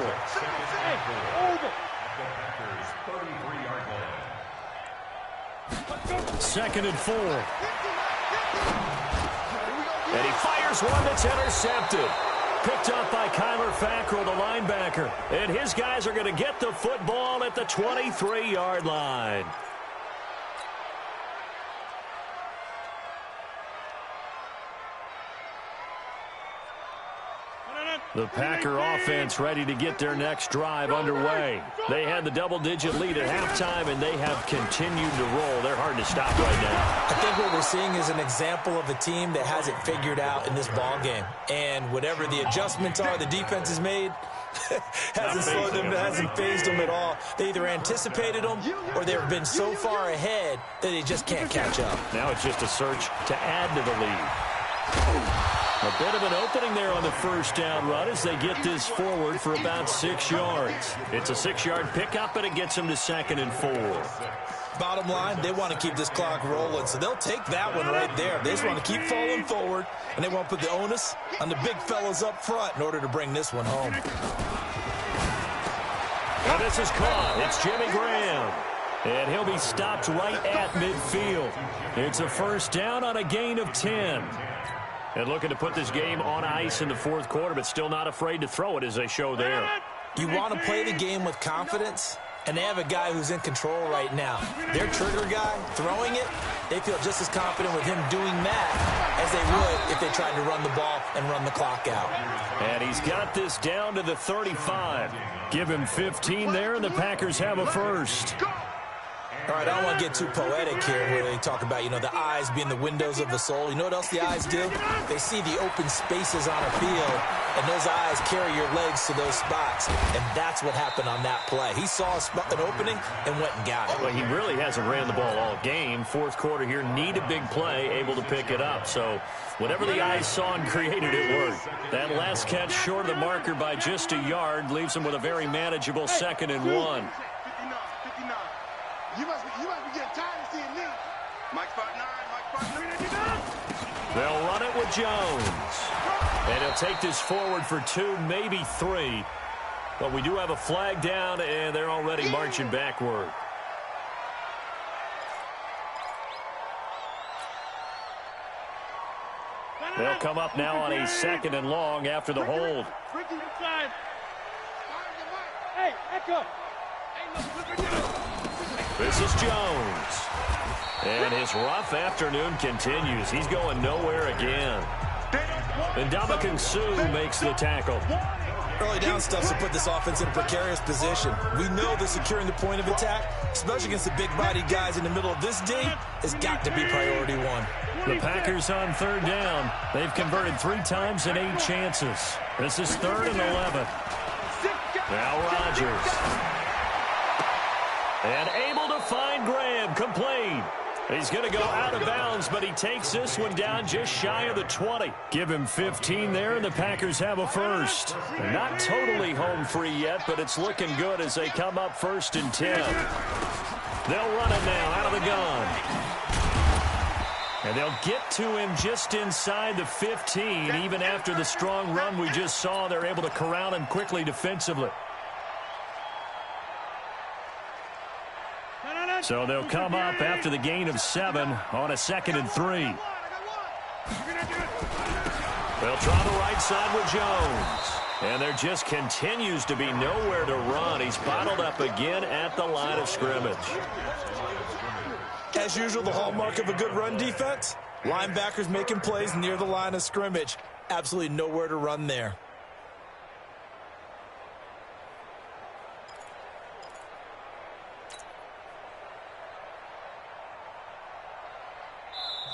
Second and 4. And he fires one that's intercepted. Picked up by Kyler Fackrell, the linebacker. And his guys are going to get the football at the 23-yard line. The Packer offense ready to get their next drive underway. They had the double-digit lead at halftime, and they have continued to roll. They're hard to stop right now. I think what we're seeing is an example of a team that has it figured out in this ball game. And whatever the adjustments are the defense has made, hasn't slowed them, hasn't phased them at all. They either anticipated them or they've been so far ahead that they just can't catch up. Now it's just a search to add to the lead. A bit of an opening there on the first down run as they get this forward for about 6 yards. It's a 6-yard pickup, and it gets them to 2nd and 4. Bottom line, they want to keep this clock rolling, so they'll take that one right there. They just want to keep falling forward, and they want to put the onus on the big fellas up front in order to bring this one home. And this is caught. It's Jimmy Graham. And he'll be stopped right at midfield. It's a 1st down on a gain of 10. And looking to put this game on ice in the 4th quarter, but still not afraid to throw it as they show there. You want to play the game with confidence, and they have a guy who's in control right now. Their trigger guy, throwing it, they feel just as confident with him doing that as they would if they tried to run the ball and run the clock out. And he's got this down to the 35. Give him 15 there, and the Packers have a first. All right, I don't want to get too poetic here where they talk about, the eyes being the windows of the soul. You know what else the eyes do? They see the open spaces on a field, and those eyes carry your legs to those spots, and that's what happened on that play. He saw an opening and went and got it. Well, he really hasn't ran the ball all game. 4th quarter here, need a big play, able to pick it up. So whatever the eyes saw and created, it worked. That last catch short of the marker by just a yard leaves him with a very manageable 2nd and 1. You must be getting tired of seeing me. Mike 5'9", They'll run it with Jones. And he'll take this forward for 2, maybe 3. But we do have a flag down, and they're already marching backward. They'll come up now on a 2nd and long after the hold. Hey, Echo. This is Jones. And his rough afternoon continues. He's going nowhere again. And Ndamukong Suh makes the tackle. Early down stuff to put this offense in a precarious position. We know that securing the point of attack, especially against the big-bodied guys in the middle of this D, has got to be priority one. The Packers on third down. They've converted 3 times in 8 chances. This is 3rd and 11. Now Rodgers. And able to find Graham. Complete. He's going to go out of bounds, but he takes this one down just shy of the 20. Give him 15 there, and the Packers have a first. They're not totally home free yet, but it's looking good as they come up 1st and 10. They'll run it now out of the gun. And they'll get to him just inside the 15. Even after the strong run we just saw, they're able to corral him quickly defensively. So they'll come up after the gain of 7 on a 2nd and 3. They'll try the right side with Jones. And there just continues to be nowhere to run. He's bottled up again at the line of scrimmage. As usual, the hallmark of a good run defense, linebackers making plays near the line of scrimmage. Absolutely nowhere to run there.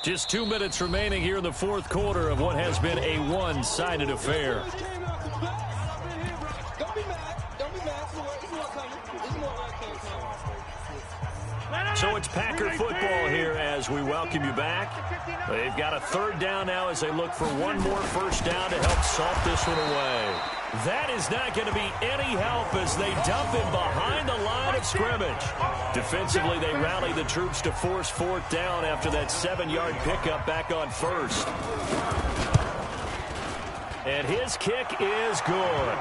Just 2 minutes remaining here in the 4th quarter of what has been a one-sided affair. So it's Packer football here as we welcome you back. They've got a 3rd down now as they look for one more 1st down to help salt this one away. That is not going to be any help as they dump him behind the line of scrimmage. Defensively, they rally the troops to force 4th down after that 7-yard pickup back on 1st. And his kick is good.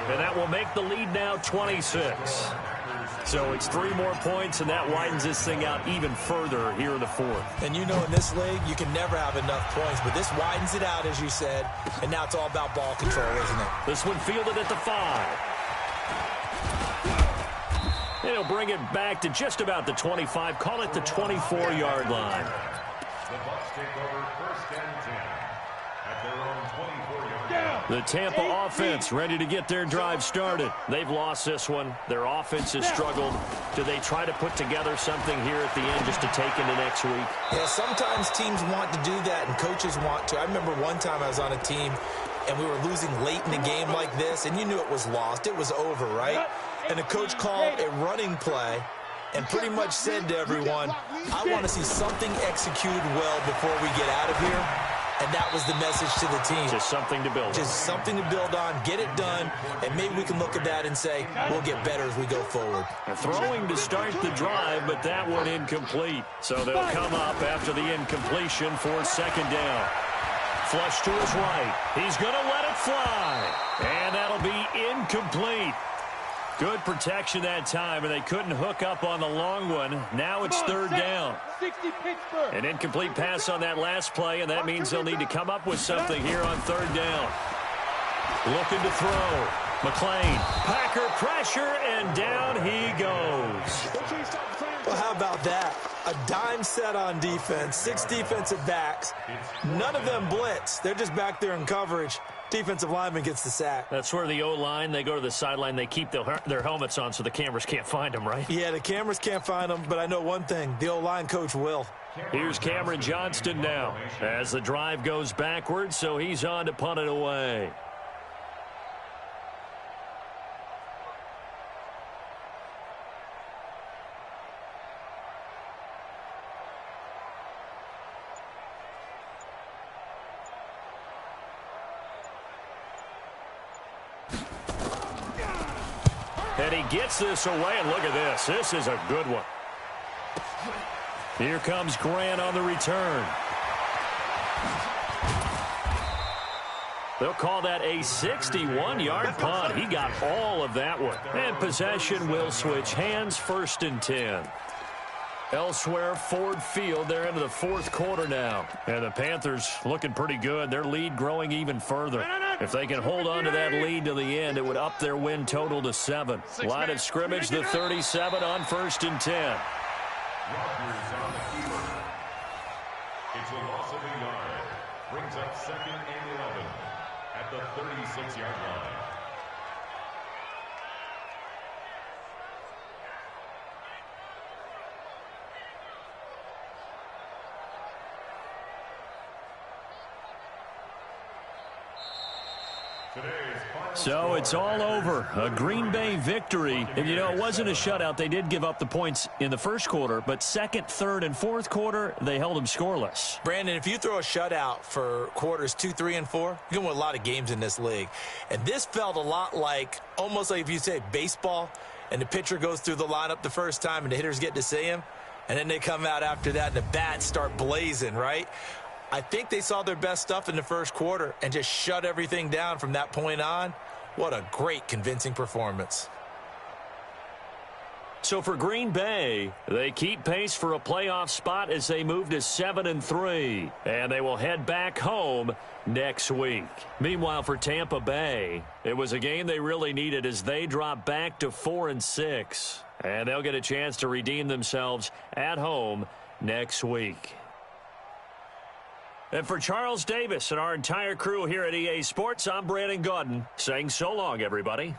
And that will make the lead now 26. So it's 3 more points, and that widens this thing out even further here in the 4th. And you know in this league, you can never have enough points, but this widens it out, as you said, and now it's all about ball control, isn't it? This one fielded at the 5. And he'll bring it back to just about the 25, call it the 24-yard line. The Bucs take over 1st and 10 at their own 24-yard line. The Tampa offense ready to get their drive started. They've lost this one. Their offense has struggled. Do they try to put together something here at the end just to take into next week? Yeah, sometimes teams want to do that and coaches want to. I remember one time I was on a team and we were losing late in the game like this, and you knew it was lost. It was over, right? And the coach called a running play and pretty much said to everyone, I want to see something executed well before we get out of here. And that was the message to the team. Just something to build on. Just something to build on, get it done, and maybe we can look at that and say, we'll get better as we go forward. Throwing to start the drive, but that one incomplete. So they'll come up after the incompletion for 2nd down. Flush to his right. He's going to let it fly. And that'll be incomplete. Good protection that time, and they couldn't hook up on the long one. Now it's 3rd down. An incomplete pass on that last play, and that means they'll need to come up with something here on 3rd down. Looking to throw. McLean. Packer pressure, and down he goes. Well, how about that? A dime set on defense, 6 defensive backs. None of them blitz. They're just back there in coverage. Defensive lineman gets the sack. That's where the O-line, they go to the sideline, they keep their helmets on so the cameras can't find them, right? Yeah, the cameras can't find them, but I know one thing, the O-line coach will. Here's Cameron Johnston now as the drive goes backwards, so he's on to punt it away. And he gets this away, and look at this. This is a good one. Here comes Grant on the return. They'll call that a 61-yard punt. He got all of that one. And possession will switch hands, 1st and 10. Elsewhere, Ford Field, they're into the 4th quarter now. And the Panthers looking pretty good. Their lead growing even further. If they can hold on to that lead to the end, it would up their win total to 7. Line of scrimmage, the 37 on 1st and 10. It's a loss of a yard. Brings up 2nd and 11 at the 36-yard line. So it's all over. A Green Bay victory. And, you know, it wasn't a shutout. They did give up the points in the first quarter, but second, third, and fourth quarter, they held them scoreless. Brandon, if you throw a shutout for quarters 2, 3, and 4, you're going to win a lot of games in this league. And this felt a lot like, almost like if you say baseball, and the pitcher goes through the lineup the first time and the hitters get to see him, and then they come out after that and the bats start blazing, right? I think they saw their best stuff in the first quarter and just shut everything down from that point on. What a great, convincing performance. So for Green Bay, they keep pace for a playoff spot as they move to 7-3, and they will head back home next week. Meanwhile, for Tampa Bay, it was a game they really needed as they drop back to 4-6, and they'll get a chance to redeem themselves at home next week. And for Charles Davis and our entire crew here at EA Sports, I'm Brandon Gaudin saying so long, everybody.